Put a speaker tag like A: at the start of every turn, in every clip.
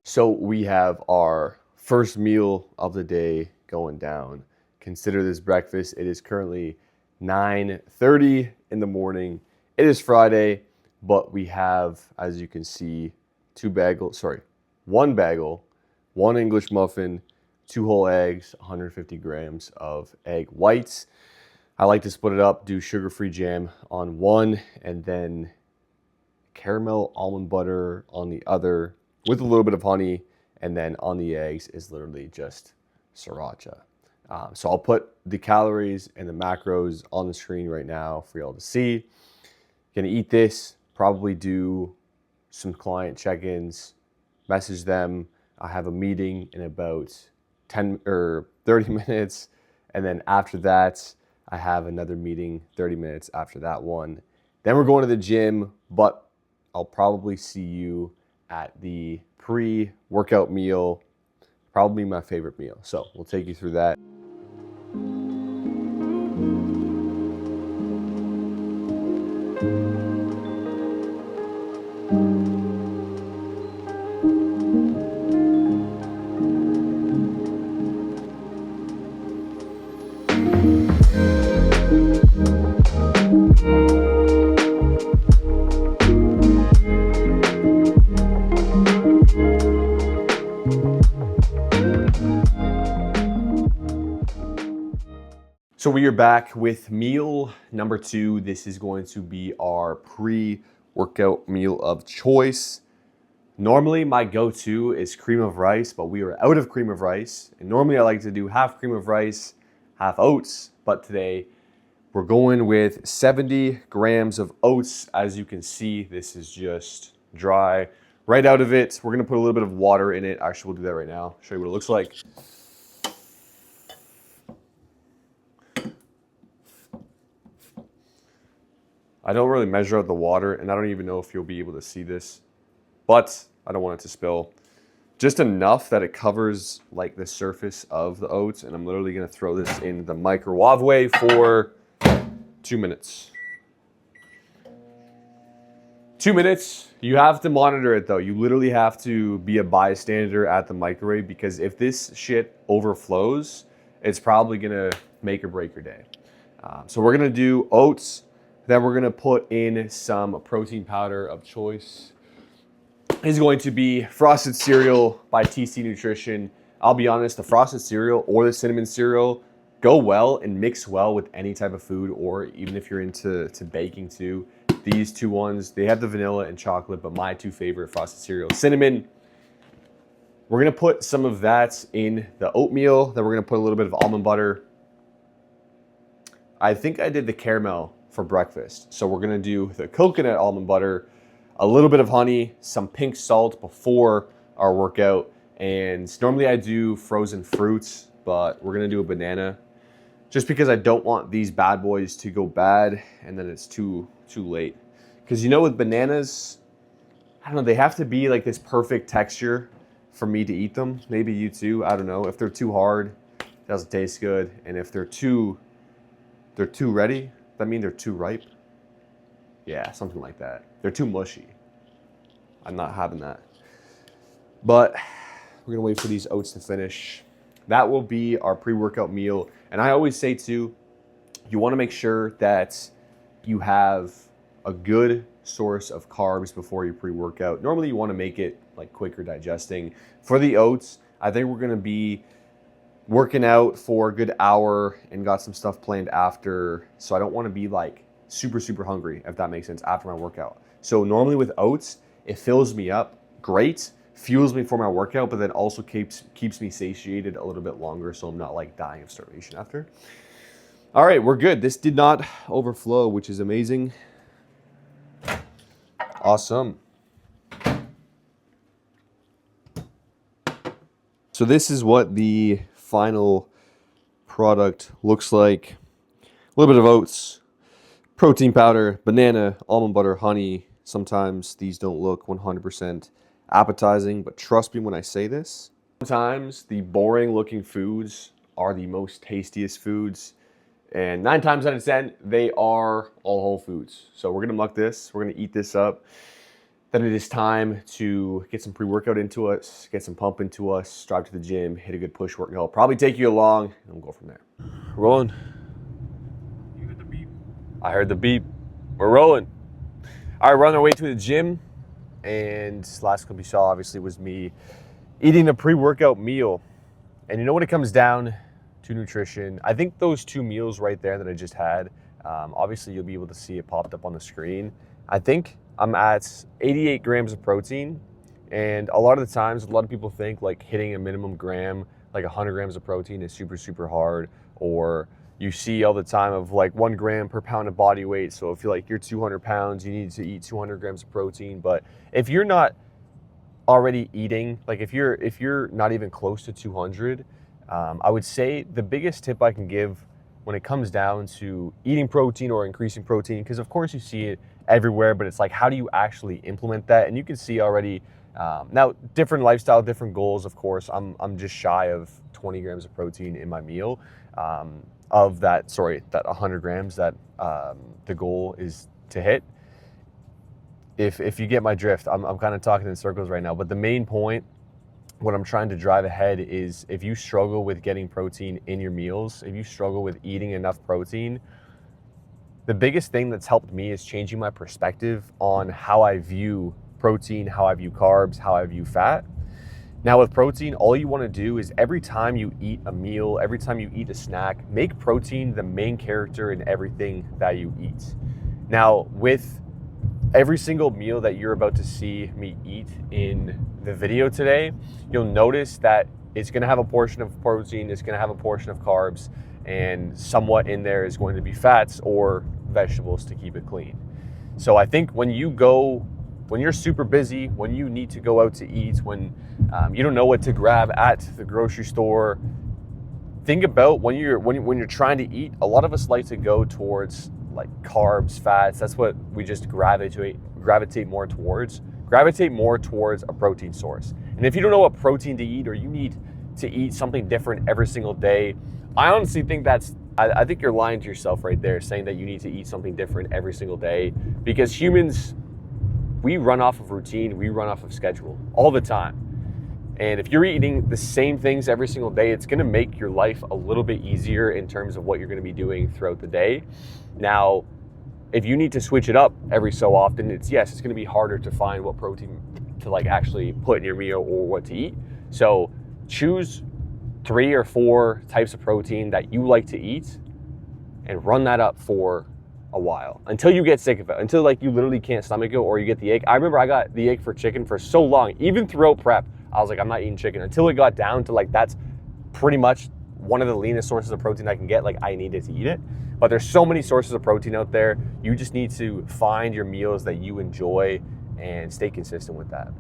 A: So we have our first meal of the day going down. Consider this breakfast. It is currently 9:30 in the morning. It is Friday, but we have, as you can see, one bagel, one English muffin, two whole eggs, 150 grams of egg whites. I like to split it up, do sugar-free jam on one, and then caramel almond butter on the other with a little bit of honey, and then on the eggs is literally just sriracha. So I'll put the calories and the macros on the screen right now for y'all to see. Gonna eat this, probably do some client check-ins, message them. I have a meeting in about 10 or 30 minutes, and then after that, I have another meeting 30 minutes after that one. Then we're going to the gym, but I'll probably see you at the pre-workout meal, probably my favorite meal. So we'll take you through that. So we are back with meal number 2. This is going to be our pre-workout meal of choice. Normally my go-to is cream of rice, but we are out of cream of rice. And normally I like to do half cream of rice, half oats, but today we're going with 70 grams of oats. As you can see, this is just dry right out of it. We're gonna put a little bit of water in it. Actually, we'll do that right now. Show you what it looks like. I don't really measure out the water, and I don't even know if you'll be able to see this, but I don't want it to spill. Just enough that it covers like the surface of the oats, and I'm literally gonna throw this in the microwave for 2 minutes. 2 minutes. You have to monitor it though. You literally have to be a bystander at the microwave, because if this shit overflows, it's probably gonna make or break your day. So we're gonna do oats. Then we're gonna put in some protein powder of choice. It's going to be Frosted Cereal by TC Nutrition. I'll be honest, the Frosted Cereal or the Cinnamon Cereal go well and mix well with any type of food, or even if you're into baking too. These two ones, they have the vanilla and chocolate, but my two favorite Frosted Cereal, cinnamon. We're gonna put some of that in the oatmeal. Then we're gonna put a little bit of almond butter. I think I did the caramel for breakfast. So we're gonna do the coconut almond butter, a little bit of honey, some pink salt before our workout. And normally I do frozen fruits, but we're gonna do a banana just because I don't want these bad boys to go bad and then it's too late. Because you know, with bananas, I don't know, they have to be like this perfect texture for me to eat them. Maybe you too, I don't know. If they're too hard, it doesn't taste good. And if they're too ready, that means they're too ripe. Yeah, something like that. They're too mushy. I'm not having that. But we're gonna wait for these oats to finish. That will be our pre-workout meal. And I always say too, you wanna make sure that you have a good source of carbs before your pre-workout. Normally you wanna make it like quicker digesting. For the oats, I think we're gonna be working out for a good hour and got some stuff planned after. So I don't want to be like super hungry, if that makes sense, after my workout. So normally with oats, it fills me up great, fuels me for my workout, but then also keeps me satiated a little bit longer, so I'm not like dying of starvation after. All right, we're good. This did not overflow, which is amazing. Awesome. So this is what the final product looks like. A little bit of oats, protein powder, banana, almond butter, honey. Sometimes these don't look 100% appetizing, but trust me when I say this. Sometimes the boring looking foods are the most tastiest foods, and 9 times out of 10, they are all whole foods. So we're gonna muck this, we're gonna eat this up. then it is time to get some pre-workout into us, get some pump into us, drive to the gym, hit a good push workout. Probably take you along, and we'll go from there. Rolling.
B: You heard the beep?
A: I heard the beep. We're rolling. All right, we're on our way to the gym, and last clip you saw obviously was me eating a pre-workout meal. And you know when it comes down to nutrition, I think those 2 meals right there that I just had, obviously you'll be able to see it popped up on the screen. I think I'm at 88 grams of protein, and a lot of the times, a lot of people think like hitting a minimum gram, like 100 grams of protein is super, super hard, or you see all the time of like 1 gram per pound of body weight. So if you're like, you're 200 pounds, you need to eat 200 grams of protein. But if you're not already eating, like if you're not even close to 200, I would say the biggest tip I can give when it comes down to eating protein or increasing protein, because of course you see it everywhere, but it's like, how do you actually implement that? And you can see already, now different lifestyle, different goals, of course. I'm just shy of 20 grams of protein in my meal, of that 100 grams that the goal is to hit. If you get my drift, I'm kind of talking in circles right now, but the main point, what I'm trying to drive ahead is, if you struggle with getting protein in your meals, if you struggle with eating enough protein, the biggest thing that's helped me is changing my perspective on how I view protein, how I view carbs, how I view fat. Now with protein, all you want to do is every time you eat a meal, every time you eat a snack, make protein the main character in everything that you eat. Now with every single meal that you're about to see me eat in the video today, you'll notice that it's going to have a portion of protein, it's going to have a portion of carbs, and somewhat in there is going to be fats or vegetables to keep it clean. So I think when you're super busy, when you need to go out to eat, when you don't know what to grab at the grocery store, think about when you're trying to eat. A lot of us like to go towards like carbs, fats. That's what we just gravitate more towards. Gravitate more towards a protein source. And if you don't know what protein to eat, or you need to eat something different every single day, I honestly think I think you're lying to yourself right there, saying that you need to eat something different every single day, because humans, we run off of routine, we run off of schedule all the time. And if you're eating the same things every single day, it's gonna make your life a little bit easier in terms of what you're gonna be doing throughout the day. Now, if you need to switch it up every so often, it's gonna be harder to find what protein to like actually put in your meal or what to eat. So choose 3 or 4 types of protein that you like to eat and run that up for a while until you get sick of it, until like you literally can't stomach it, or you get the ache. I remember I got the ache for chicken for so long, even throughout prep. I was like, I'm not eating chicken, until it got down to like, that's pretty much one of the leanest sources of protein I can get. Like, I needed to eat it. But there's so many sources of protein out there. You just need to find your meals that you enjoy and stay consistent with that.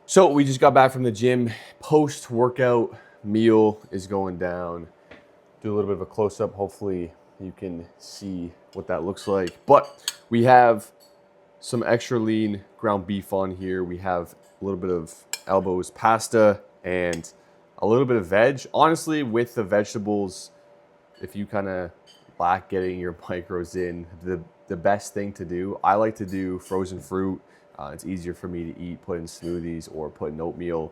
A: So we just got back from the gym. Post-workout meal is going down. Do a little bit of a close-up. Hopefully you can see what that looks like. But we have some extra lean ground beef on here. We have a little bit of Elbows pasta and a little bit of veg. Honestly, with the vegetables, if you kind of lack getting your micros in, the best thing to do, I like to do frozen fruit. It's easier for me to eat, put in smoothies or put in oatmeal,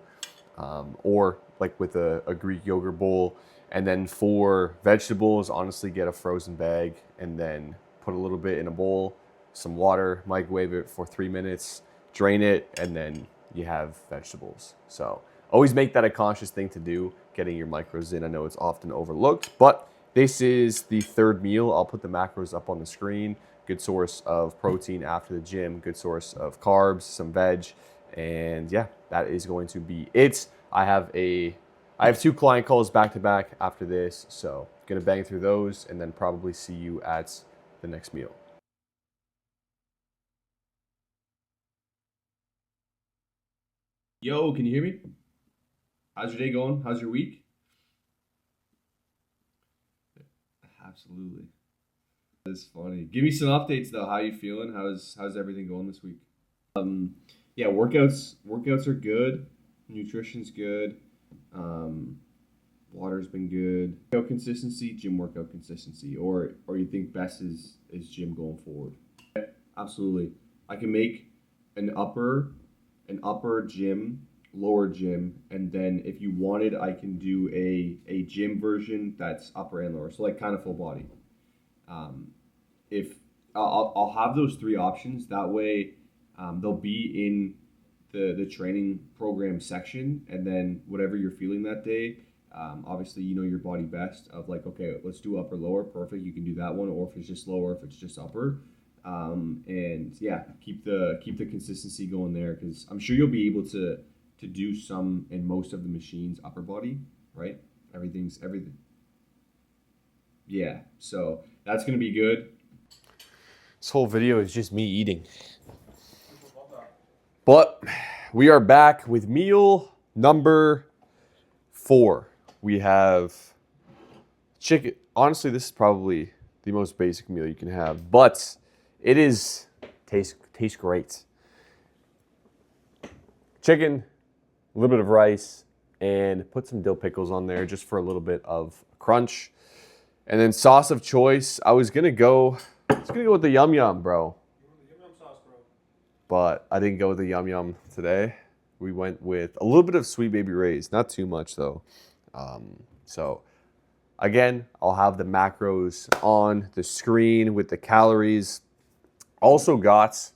A: or like with a Greek yogurt bowl. And then for vegetables, honestly, get a frozen bag and then put a little bit in a bowl, some water, microwave it for 3 minutes, drain it, and then you have vegetables. So always make that a conscious thing to do, getting your micros in. I know it's often overlooked, but this is the third meal. I'll put the macros up on the screen. Good source of protein after the gym, good source of carbs, some veg, and yeah, that is going to be it. I have 2 client calls back to back after this, so gonna bang through those and then probably see you at the next meal. Yo, can you hear me? How's your day going? How's your week? Absolutely. That's funny. Give me some updates though. How you feeling? How's everything going this week? Yeah, workouts are good. Nutrition's good. Water's been good. Workout consistency, gym workout consistency, or you think best is gym going forward? Absolutely. I can make an upper gym, lower gym, and then if you wanted, I can do a gym version that's upper and lower, so like kind of full body. If I'll have those 3 options, that way they'll be in the training program section, and then whatever you're feeling that day, obviously you know your body best of like, okay, let's do upper lower, perfect, you can do that one, or if it's just lower, if it's just upper. And yeah, keep the consistency going there, because I'm sure you'll be able to do some in most of the machines upper body, right? Everything. Yeah, so that's gonna be good. This whole video is just me eating. But we are back with meal number 4. We have chicken. Honestly, this is probably the most basic meal you can have, but it tastes great. Chicken, a little bit of rice, and put some dill pickles on there just for a little bit of crunch. And then sauce of choice, I was gonna go with the Yum Yum, bro.
B: Yum sauce, bro.
A: But I didn't go with the Yum Yum today. We went with a little bit of Sweet Baby Ray's, not too much though. So again, I'll have the macros on the screen with the calories. Also got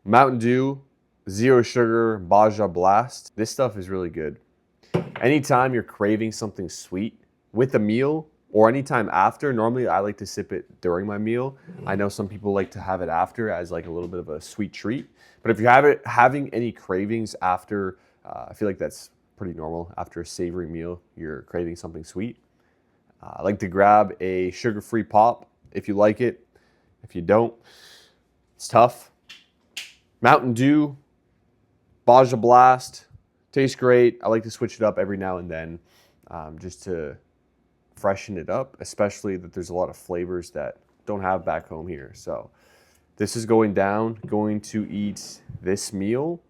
A: Mountain Dew, Zero Sugar, Baja Blast. This stuff is really good. Anytime you're craving something sweet with a meal or anytime after, normally I like to sip it during my meal. I know some people like to have it after as like a little bit of a sweet treat. But if you're having any cravings after, I feel like that's pretty normal. After a savory meal, you're craving something sweet. I like to grab a sugar-free pop if you like it. If you don't, it's tough. Mountain Dew, Baja Blast, tastes great. I like to switch it up every now and then just to freshen it up, especially that there's a lot of flavors that don't have back home here. So this is going down, going to eat this meal.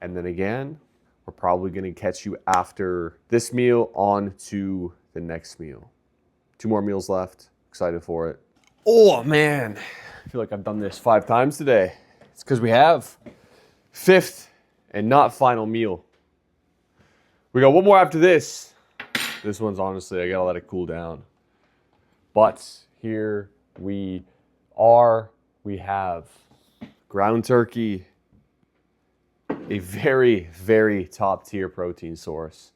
A: And then again, we're probably going to catch you after this meal on to the next meal. 2 more meals left. Excited for it. Oh man, I feel like I've done this 5 times today. It's because we have 5th and not final meal. We got one more after this. This one's honestly, I gotta let it cool down. But here we are. We have ground turkey, a very, very top tier protein source.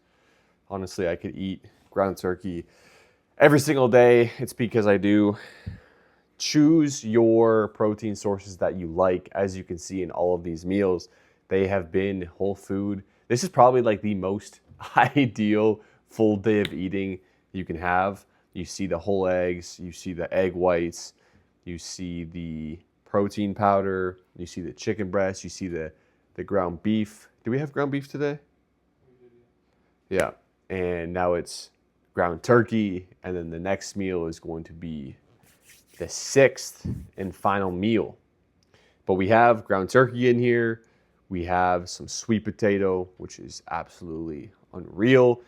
A: Honestly, I could eat ground turkey every single day. It's because I do. Choose your protein sources that you like. As you can see in all of these meals, they have been whole food. This is probably like the most ideal full day of eating you can have. You see the whole eggs, you see the egg whites, you see the protein powder, you see the chicken breast, you see the ground beef, Do we have ground beef today? Yeah. And now it's ground turkey. And then the next meal is going to be the 6th and final meal. But we have ground turkey in here. We have some sweet potato, which is absolutely unreal.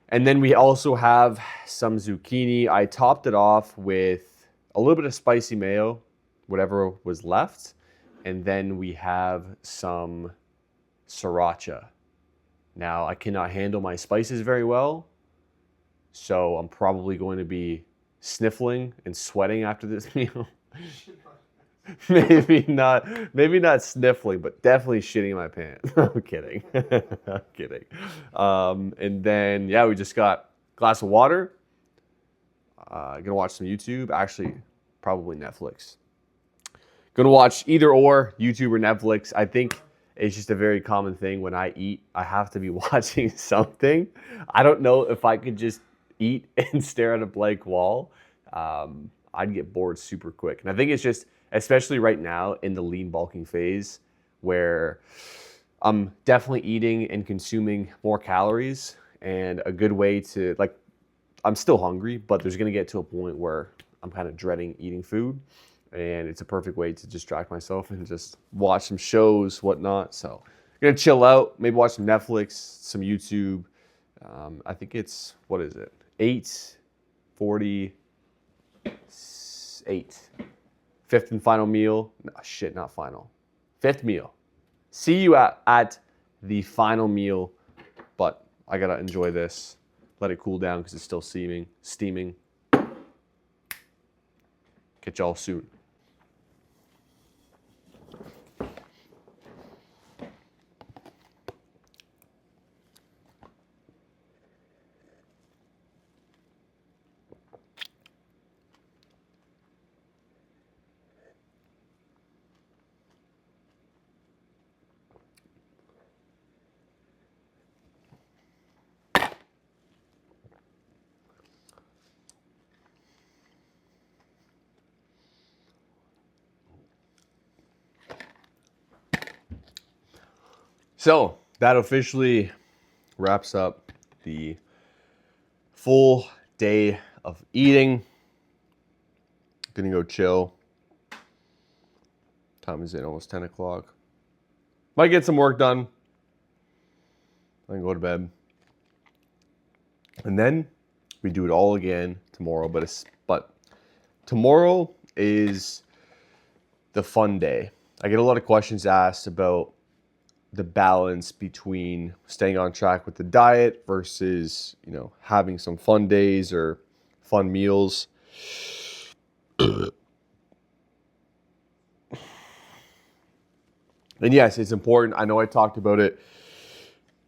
A: And then we also have some zucchini. I topped it off with a little bit of spicy mayo, whatever was left. And then we have some sriracha. Now, I cannot handle my spices very well, so I'm probably going to be sniffling and sweating after this meal. maybe not sniffling, but definitely shitting my pants. I'm kidding. I'm kidding. And then, yeah, we just got a glass of water. Gonna watch some YouTube. Actually, probably Netflix. Gonna watch either or, YouTube or Netflix. I think it's just a very common thing when I eat. I have to be watching something. I don't know if I could just eat and stare at a blank wall. I'd get bored super quick. And I think it's just, especially right now in the lean bulking phase, where I'm definitely eating and consuming more calories. And a good way to, like, I'm still hungry, but there's gonna get to a point where I'm kind of dreading eating food. And it's a perfect way to distract myself and just watch some shows, whatnot. So I'm gonna chill out, maybe watch some Netflix, some YouTube. I think it's, what is it? 8:48. 5th and final meal. No, shit, not final. 5th meal. See you at the final meal, but I gotta enjoy this. Let it cool down because it's still steaming. Catch y'all soon. So that officially wraps up the full day of eating. Gonna go chill. Time is in, almost 10 o'clock. Might get some work done. Then go to bed. And then we do it all again tomorrow. But tomorrow is the fun day. I get a lot of questions asked about the balance between staying on track with the diet versus, having some fun days or fun meals. And yes, it's important. I know I talked about it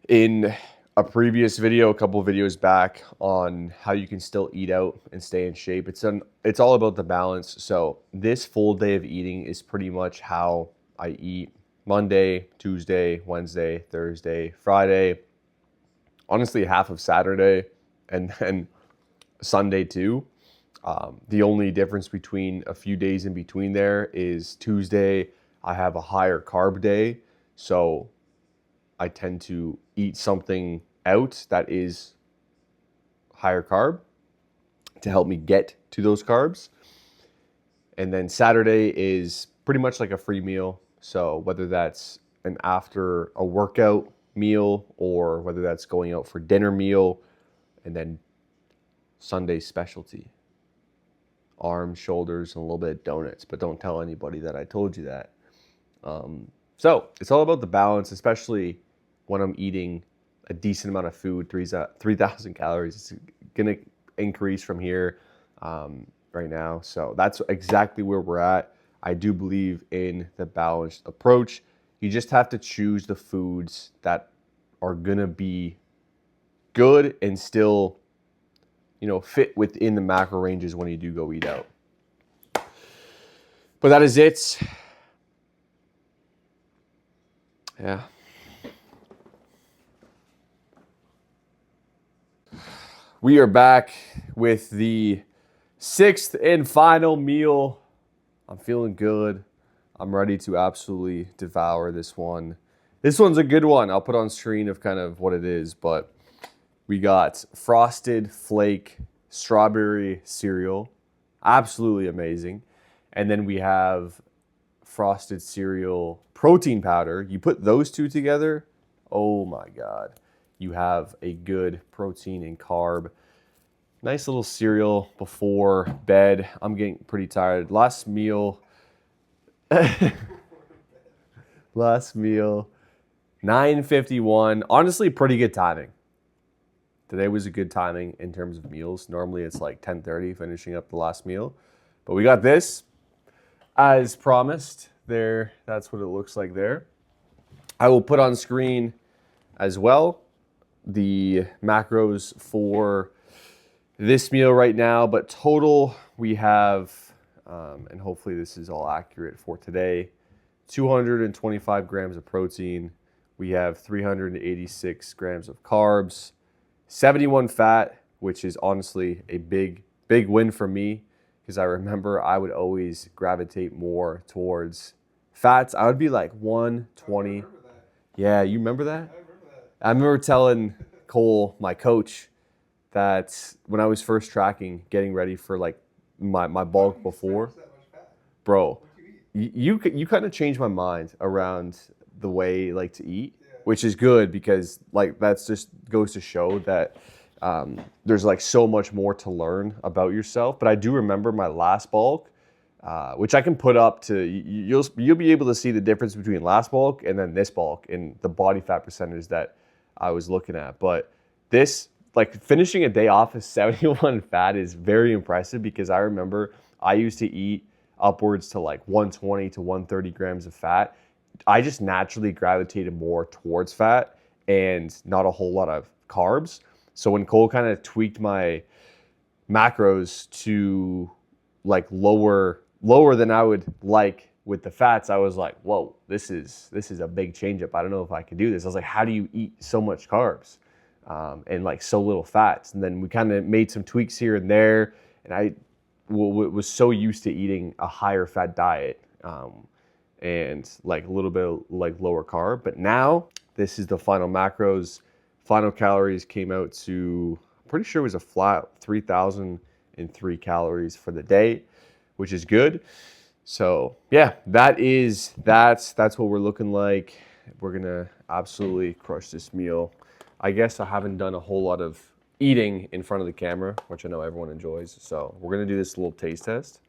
A: in a previous video, a couple of videos back, on how you can still eat out and stay in shape. It's all about the balance. So this full day of eating is pretty much how I eat Monday, Tuesday, Wednesday, Thursday, Friday, honestly half of Saturday, and then Sunday too. The only difference between a few days in between there is Tuesday, I have a higher carb day. So I tend to eat something out that is higher carb to help me get to those carbs. And then Saturday is pretty much like a free meal. So whether that's an after a workout meal or whether that's going out for dinner meal, and then Sunday specialty, arms, shoulders, and a little bit of donuts, but don't tell anybody that I told you that. So it's all about the balance, especially when I'm eating a decent amount of food, 3,000 calories. It's going to increase from here right now. So that's exactly where we're at. I do believe in the balanced approach. You just have to choose the foods that are going to be good and still, fit within the macro ranges when you do go eat out. But that is it. Yeah. We are back with the 6th and final meal. I'm feeling good. I'm ready to absolutely devour this one This one's a good one. I'll put on screen of kind of what it is, but we got Frosted Flake strawberry cereal. Absolutely amazing. And then we have Frosted cereal protein powder. You put those two together, oh my God. You have a good protein and carb. Nice little cereal before bed. I'm getting pretty tired. Last meal, 9:51. Honestly, pretty good timing. Today was a good timing in terms of meals. Normally it's like 10:30 finishing up the last meal. But we got this as promised. There, that's what it looks like there. I will put on screen as well the macros for this meal right now, but total we have, and hopefully this is all accurate for today, 225 grams of protein. We have 386 grams of carbs, 71 fat, which is honestly a big win for me because I remember I would always gravitate more towards fats. I would be like 120. Yeah, you remember that? I remember telling Cole, my coach, that when I was first tracking, getting ready for like my bulk before, bro, you kind of changed my mind around the way like to eat, which is good because like that's just goes to show that there's like so much more to learn about yourself. But I do remember my last bulk, which I can put up to you'll be able to see the difference between last bulk and then this bulk in the body fat percentage that I was looking at. But this, like finishing a day off of 71 fat is very impressive because I remember I used to eat upwards to like 120 to 130 grams of fat. I just naturally gravitated more towards fat and not a whole lot of carbs. So when Cole kind of tweaked my macros to like lower than I would like with the fats, I was like, whoa, this is a big change up. I don't know if I could do this. I was like, how do you eat so much carbs and like so little fats? And then we kind of made some tweaks here and there. And I was so used to eating a higher fat diet and like a little bit of like lower carb. But now this is the final macros. Final calories came out to, I'm pretty sure it was a flat 3,003 calories for the day, which is good. So yeah, that's what we're looking like. We're gonna absolutely crush this meal. I guess I haven't done a whole lot of eating in front of the camera, which I know everyone enjoys. So we're gonna do this little taste test.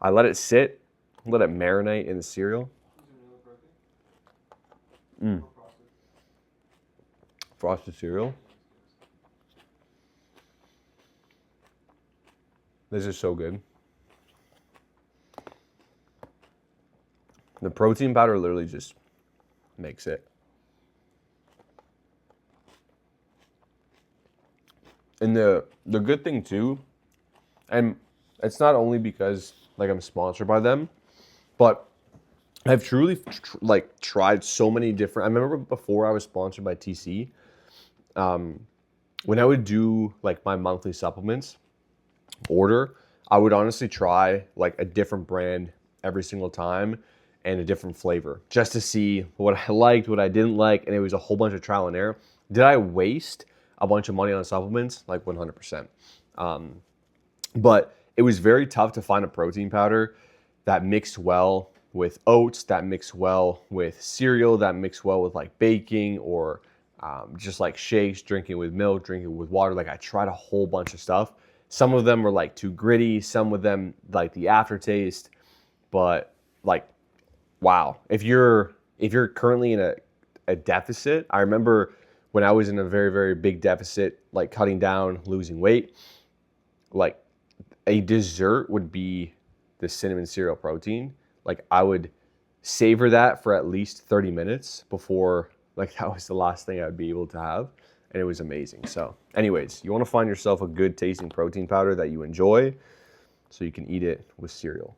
A: I let it sit, let it marinate in the cereal. Frosted cereal. This is so good. The protein powder literally just makes it. And the good thing too, and it's not only because like I'm sponsored by them, but I've truly tried so many different. I remember before I was sponsored by TC, when I would do like my monthly supplements order, I would honestly try like a different brand every single time and a different flavor just to see what I liked, what I didn't like, and it was a whole bunch of trial and error. Did I waste a bunch of money on supplements? Like 100%. But it was very tough to find a protein powder that mixed well with oats, that mixed well with cereal, that mixed well with like baking or just like shakes, drinking with milk, drinking with water. Like I tried a whole bunch of stuff. Some of them were like too gritty, some of them like the aftertaste, but like, wow. If you're currently in a deficit, I remember when I was in a very, very big deficit, like cutting down, losing weight, like a dessert would be the cinnamon cereal protein. Like I would savor that for at least 30 minutes before like that was the last thing I would be able to have. And it was amazing. So anyways, you want to find yourself a good tasting protein powder that you enjoy so you can eat it with cereal.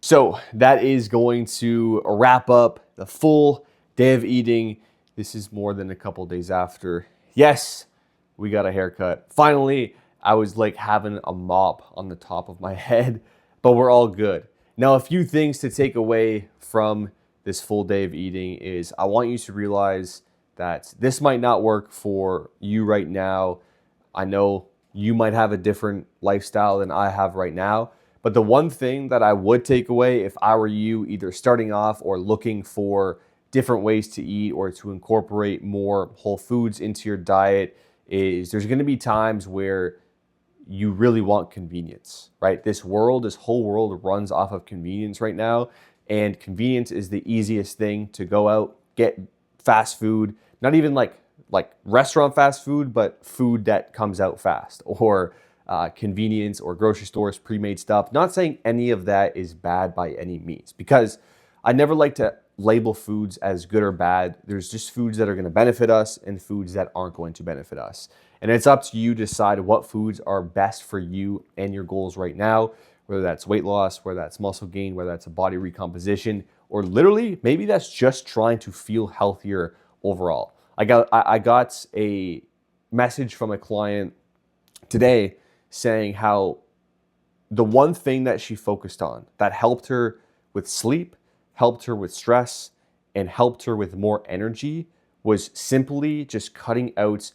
A: So that is going to wrap up the full day of eating. This is more than a couple days after. Yes, we got a haircut. Finally, I was like having a mop on the top of my head, but we're all good. Now, a few things to take away from this full day of eating is I want you to realize that this might not work for you right now. I know you might have a different lifestyle than I have right now, but the one thing that I would take away if I were you, either starting off or looking for different ways to eat or to incorporate more whole foods into your diet, is there's going to be times where you really want convenience, right? This whole world runs off of convenience right now. And convenience is the easiest thing to go out, get fast food, not even like restaurant fast food, but food that comes out fast, or convenience or grocery stores, pre-made stuff. Not saying any of that is bad by any means, because I never like to label foods as good or bad. There's just foods that are going to benefit us and foods that aren't going to benefit us. And it's up to you to decide what foods are best for you and your goals right now, whether that's weight loss, whether that's muscle gain, whether that's a body recomposition, or literally maybe that's just trying to feel healthier overall. I got a message from a client today saying how the one thing that she focused on that helped her with sleep, helped her with stress, and helped her with more energy was simply just cutting out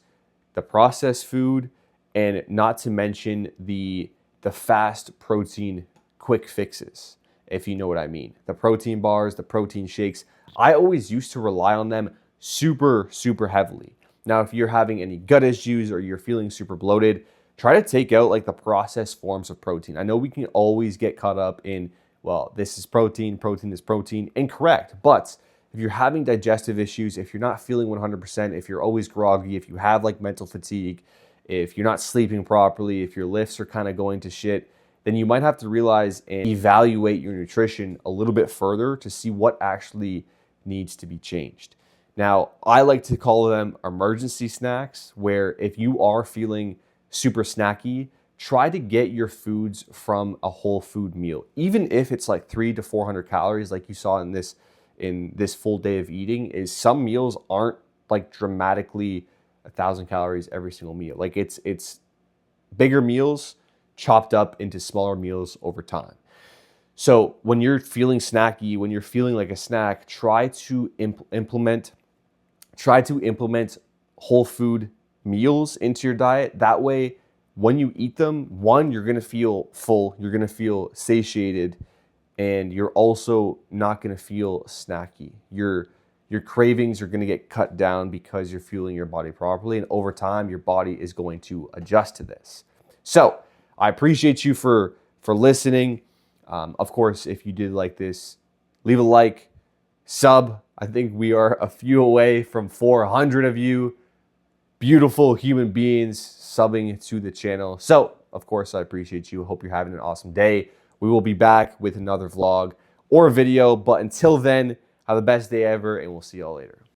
A: the processed food, and not to mention the fast protein quick fixes, if you know what I mean. The protein bars, the protein shakes. I always used to rely on them super, super heavily. Now, if you're having any gut issues or you're feeling super bloated, try to take out like the processed forms of protein. I know we can always get caught up in, well, this is protein, protein is protein. Incorrect. But if you're having digestive issues, if you're not feeling 100%, if you're always groggy, if you have like mental fatigue, if you're not sleeping properly, if your lifts are kind of going to shit, then you might have to realize and evaluate your nutrition a little bit further to see what actually needs to be changed. Now, I like to call them emergency snacks, where if you are feeling super snacky, try to get your foods from a whole food meal. Even if it's like 300 to 400 calories, like you saw in this full day of eating, is some meals aren't like dramatically 1,000 calories every single meal. Like it's bigger meals chopped up into smaller meals over time. So when you're feeling snacky, when you're feeling like a snack, try to implement whole food meals into your diet. That way, when you eat them, one, you're gonna feel full, you're gonna feel satiated, and you're also not gonna feel snacky. Your cravings are gonna get cut down because you're fueling your body properly, and over time, your body is going to adjust to this. So I appreciate you for listening. Of course, if you did like this, leave a like, sub. I think we are a few away from 400 of you beautiful human beings subbing to the channel. So, of course, I appreciate you. Hope you're having an awesome day. We will be back with another vlog or a video. But until then, have the best day ever, and we'll see y'all later.